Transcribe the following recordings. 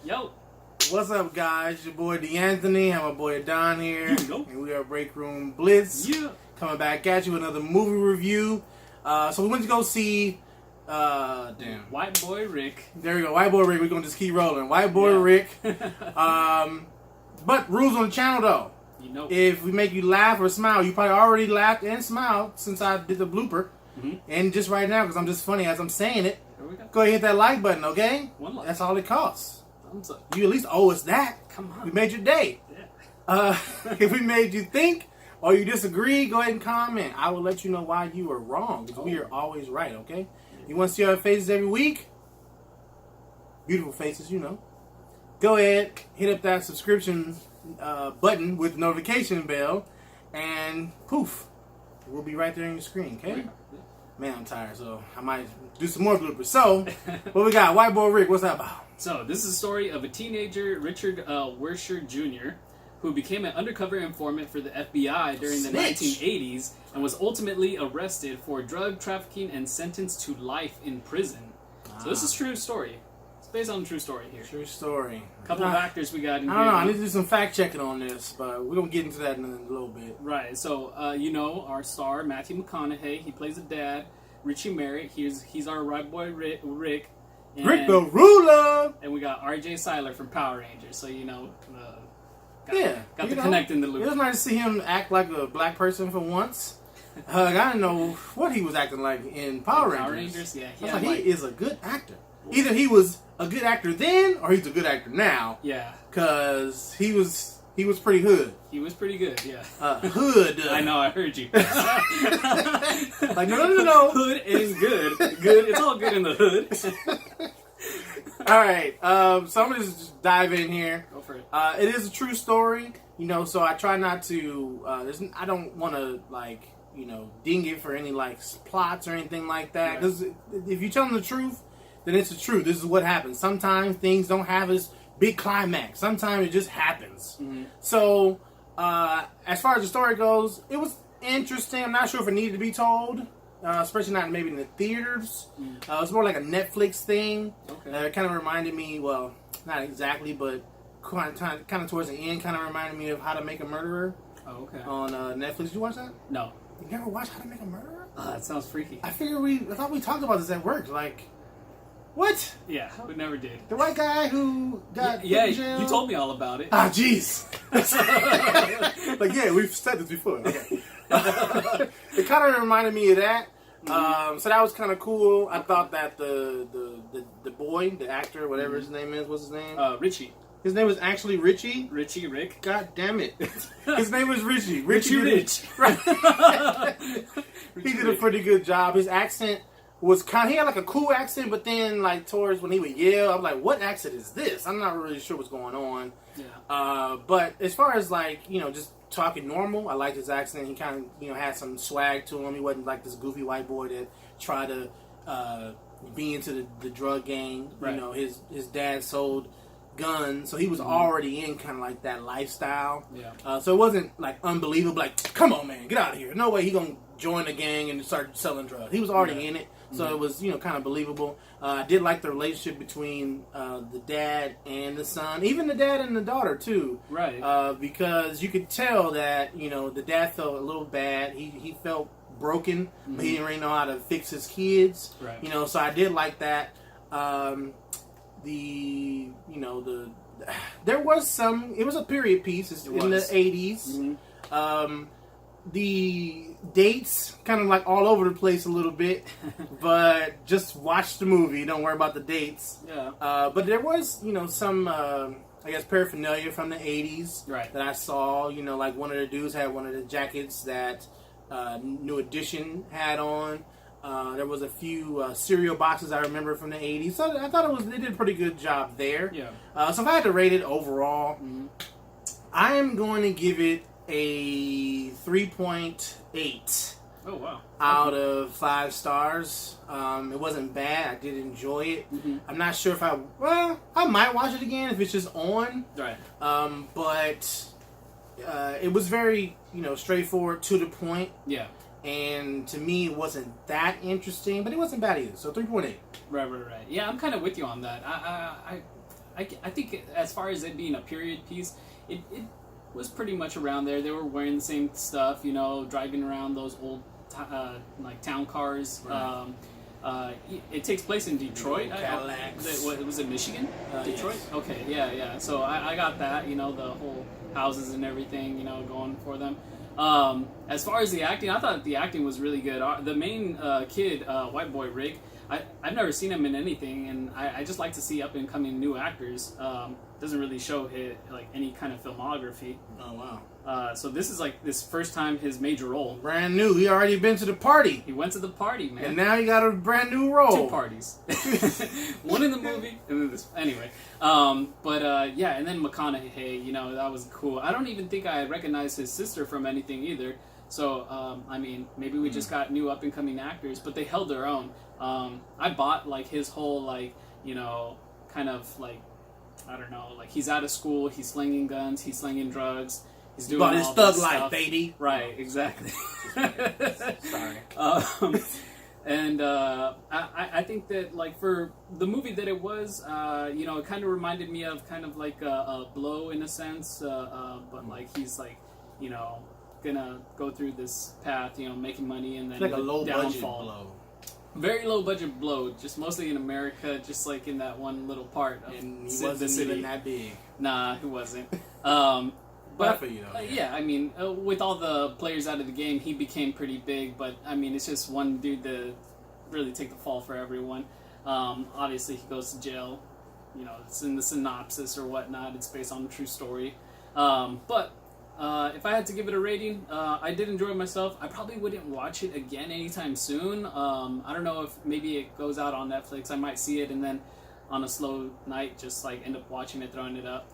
Yo. What's up, guys? Your boy D'Anthony. I have my boy Don here. And we are Break Room Blitz. Yeah. Coming back at you with another movie review. So we went to go see... White Boy Rick. There we go. White Boy Rick. We're going to just keep rolling. White Boy Rick. But rules on the channel, though. You know. If we make you laugh or smile, you probably already laughed and smiled since I did the blooper. Mm-hmm. And just right now, because I'm just funny as I'm saying it, Here we go. go ahead and hit that like button, okay? One like. That's all it costs. Thumbs up. You at least owe us that. Come on. We made your day. Yeah. If we made you think or you disagree, go ahead and comment. I will let you know why you are wrong, because we are always right, okay? You want to see our faces every week? Beautiful faces, you know. Go ahead, hit up that subscription button with notification bell, and poof, we'll be right there on your screen, okay? Man, I'm tired, so I might do some more bloopers. So, what we got? White Boy Rick, what's that about? So, this is a story of a teenager, Richard Wersher Jr., who became an undercover informant for the FBI during the 1980s and was ultimately arrested for drug trafficking and sentenced to life in prison. So this is a true story. It's based on a true story here. True story. A couple of actors we got in here. I don't know. I need to do some fact checking on this, but we're going to get into that in a little bit. Right. So, you know, our star, Matthew McConaughey, he plays a dad. Richie Merritt, he's our right boy Rick. And, Rick the Ruler! And we got R.J. Seiler from Power Rangers. So, you know... Got the connect in the loop. It was nice to see him act like a black person for once. I didn't know what he was acting like in Power Rangers. Yeah. I was like, he is a good actor. Either he was a good actor then, or he's a good actor now. Yeah. Because he was pretty hood. He was pretty good, yeah. Hood. I know, I heard you. Like, no. Hood and good. Good. It's all good in the hood. All right, so I'm going to just dive in here. Go for it. It is a true story, you know, so I try not to, I don't want to, like, you know, ding it for any, like, plots or anything like that. Because if you tell them the truth, then it's the truth. This is what happens. Sometimes things don't have this big climax. Sometimes it just happens. Mm-hmm. So, as far as the story goes, it was interesting. I'm not sure if it needed to be told. Especially not maybe in the theaters. It's more like a Netflix thing. Okay. It kind of reminded me, well, not exactly, but kind of towards the end, kind of reminded me of How to Make a Murderer. Oh, okay. On Netflix. Did you watch that? No. You never watched How to Make a Murderer? That sounds freaky. I thought we talked about this at work. Like, what? Yeah, we never did. The white guy who got put in jail? You told me all about it. Ah, jeez. Like, yeah, we've said this before. Okay. It kind of reminded me of that. So that was kind of cool. I thought that the boy, the actor, whatever his name is, what's his name? Richie. His name was actually Richie? Richie Rick. God damn it. His name was Richie. Richie Rich. Right. He did a pretty good job. His accent was he had like a cool accent, but then like towards when he would yell, I'm like, what accent is this? I'm not really sure what's going on. Yeah. But as far as like, you know, just talking normal, I liked his accent. He kind of, you know, had some swag to him. He wasn't like this goofy white boy that tried to be into the drug gang. Right. You know, his dad sold guns, so he was already in kind of like that lifestyle. Yeah. So it wasn't like unbelievable, like, come on, man, get out of here. No way he gonna join the gang and start selling drugs. He was already in it. So it was, you know, kind of believable. I did like the relationship between the dad and the son, even the dad and the daughter too. Right. Because you could tell that, you know, the dad felt a little bad. He felt broken, but he didn't really know how to fix his kids. Right. You know, so I did like that. There was it was a period piece. It's in the 80s. Mm-hmm. The dates kind of like all over the place a little bit, but just watch the movie. Don't worry about the dates. Yeah. But there was, you know, some, I guess, paraphernalia from the 80s that I saw. You know, like one of the dudes had one of the jackets that New Edition had on. There was a few cereal boxes I remember from the 80s. So I thought they did a pretty good job there. Yeah. So if I had to rate it overall, I am going to give it a 3.8. Oh, wow. Out of 5 stars. It wasn't bad. I did enjoy it. I'm not sure if I might watch it again if it's just on. Right. But it was very, you know, straightforward, to the point. Yeah. And to me, it wasn't that interesting, but it wasn't bad either. So 3.8. Right. Yeah, I'm kind of with you on that. I I think as far as it being a period piece, it was pretty much around there. They were wearing the same stuff, you know, driving around those old like town cars. Right. It takes place in Detroit. Cadillacs. Was it Michigan? Detroit? Yes. Okay, yeah. So I got that, you know, the whole houses and everything, you know, going for them. As far as the acting, I thought the acting was really good. The main kid, white boy Rick, I've never seen him in anything, and I just like to see up and coming new actors. Doesn't really show like any kind of filmography. Oh wow! So this is like this first time his major role. Brand new. He already been to the party. He went to the party, man. And now he got a brand new role. 2 parties. One in the movie, and then this. Anyway, yeah, and then McConaughey, you know, that was cool. I don't even think I recognized his sister from anything either. So, I mean, maybe we just got new up and coming actors, but they held their own. I bought like his whole like, you know, kind of like, I don't know, like he's out of school, he's slinging guns, he's slinging drugs, he's doing but all his thug this life, stuff. baby. Right, exactly. Sorry. And I think that like for the movie that it was, you know, it kind of reminded me of kind of like a Blow in a sense, but like he's like, you know, gonna go through this path, you know, making money and then It's like a low downfall. budget Blow. Very low budget Blow, just mostly in America, just like in that one little part of And he the wasn't city. even that big. Nah, he wasn't. But for you though. Yeah, I mean, with all the players out of the game, he became pretty big. But I mean, it's just one dude to really take the fall for everyone. Obviously, he goes to jail. You know, it's in the synopsis or whatnot. It's based on a true story. But if I had to give it a rating, I did enjoy myself. I probably wouldn't watch it again anytime soon. I don't know if maybe it goes out on Netflix. I might see it and then on a slow night just like end up watching it, throwing it up.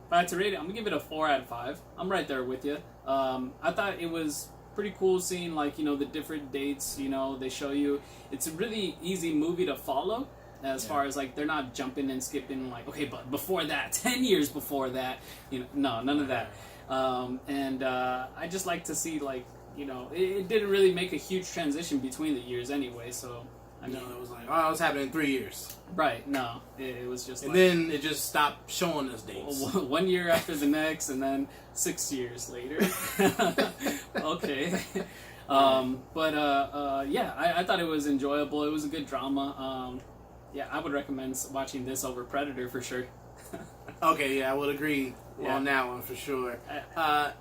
If I had to rate it, I'm gonna give it a 4 out of 5. I'm right there with you. I thought it was pretty cool seeing like, you know, the different dates, you know, they show you. It's a really easy movie to follow. As far as like they're not jumping and skipping like, okay, but before that, 10 years before that, you know, no, none of that. I just like to see like, you know, it didn't really make a huge transition between the years anyway, so I mean, it was like, oh, it's happening in 3 years. Right, no, it was just and like, then it just stopped showing us dates. 1 year after the next, and then 6 years later. Okay. Yeah, I thought it was enjoyable. It was a good drama. Yeah, I would recommend watching this over Predator for sure. Okay, yeah, I would agree Yeah. on that one for sure. Yeah.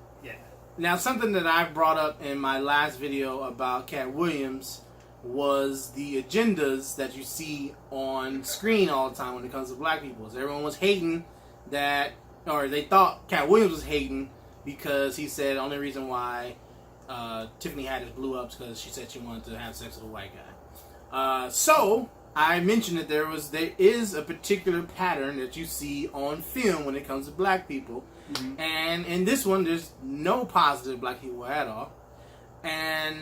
Now, something that I brought up in my last video about Cat Williams was the agendas that you see on screen all the time when it comes to black people. So everyone was hating that, or they thought Cat Williams was hating because he said the only reason why Tiffany Haddish blew up is because she said she wanted to have sex with a white guy. So I mentioned that there is a particular pattern that you see on film when it comes to black people. Mm-hmm. And in this one, there's no positive black people at all. And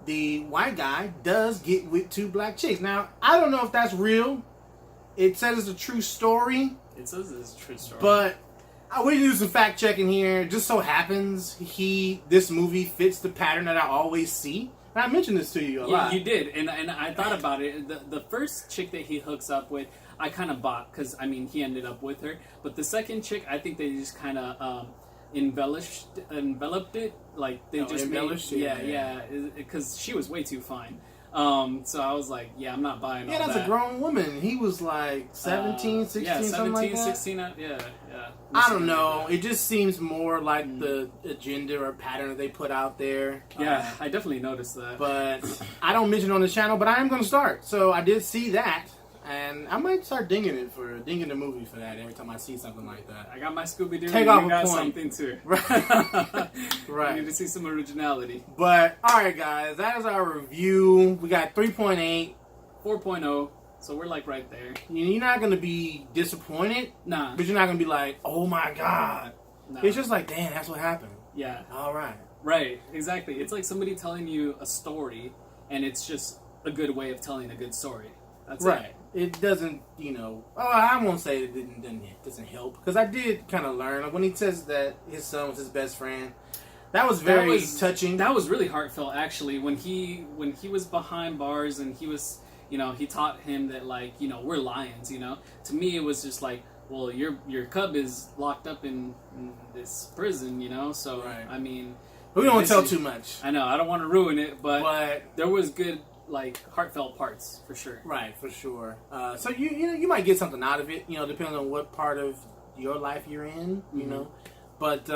the white guy does get with 2 black chicks. Now, I don't know if that's real. It says it's a true story. It says it's a true story. But we do some fact checking here. Just so happens this movie fits the pattern that I always see. And I mentioned this to you a lot. You did, and I thought about it. The first chick that he hooks up with, I kind of bought because I mean he ended up with her. But the second chick, I think they just kind of enveloped it, like they just embellished made, it. yeah, because she was way too fine. So I was like, yeah, I'm not buying all that. Yeah, that's a grown woman. He was like 17, 16, yeah, 17, something like that. 16, yeah. I don't know. It just seems more like the agenda or pattern that they put out there. Yeah, I definitely noticed that. But I don't mention it on the channel, but I am going to start. So I did see that. And I might start dinging the movie for that every time I see something like that. I got my Scooby-Doo. Take off you got a point. something too. Right. You need to see some originality. But, alright guys, that is our review. We got 3.8. 4.0. So we're like right there. You're not going to be disappointed. Nah. But you're not going to be like, oh my god. Nah. It's just like, damn, that's what happened. Yeah. Alright. Right. Exactly. It's like somebody telling you a story, and it's just a good way of telling a good story. That's right. It doesn't, I won't say it doesn't help. Because I did kind of learn. When he says that his son was his best friend, that was very touching. That was really heartfelt, actually. When he was behind bars and he was, you know, he taught him that, like, you know, we're lions, you know. To me, it was just like, well, your cub is locked up in this prison, you know. So Right. I mean, we don't want to tell too much. I know I don't want to ruin it, but there was good, like, heartfelt parts for sure. Right, for sure. So you know, you might get something out of it, you know, depending on what part of your life you're in, you know. But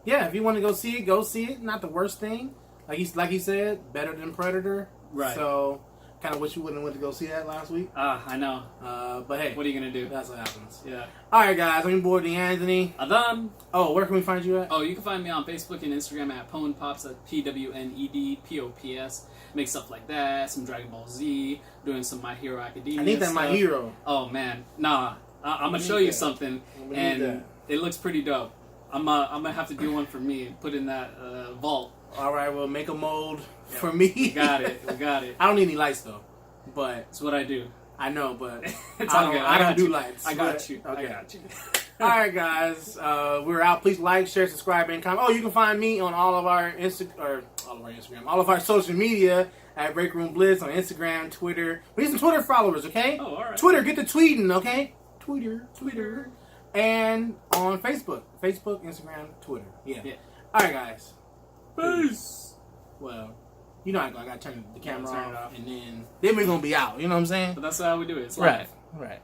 yeah, if you want to go see it. Not the worst thing. Like he said, better than Predator. Right. So kind of wish you wouldn't have went to go see that last week. I know. But hey, what are you gonna do? That's what happens. Yeah. All right, guys. I'm your boy D'Anthony. Adam. Oh, where can we find you at? Oh, you can find me on Facebook and Instagram at Pwnedpops, at PWNEDPOPS. Make stuff like that. Some Dragon Ball Z. Doing some My Hero Academia. I think that's stuff. My Hero. Oh man, nah. I'm gonna show you something, and it looks pretty dope. I'm gonna have to do one for me and put in that vault. All right, well, make a mold for me. We got it. I don't need any lights though, but it's what I do. I know, but I don't do lights. I got you. Okay. I got you. All right, guys, we're out. Please like, share, subscribe, and comment. Oh, you can find me on all of our social media at Break Room Blitz on Instagram, Twitter. We need some Twitter followers, okay? Oh, all right. Twitter, get the tweeting, okay? Twitter, and on Facebook, Instagram, Twitter. Yeah. All right, guys. Peace. Well, you know I gotta turn the camera Turn it off, off. and then we're gonna be out. You know what I'm saying? But that's how we do it. It's live. Right.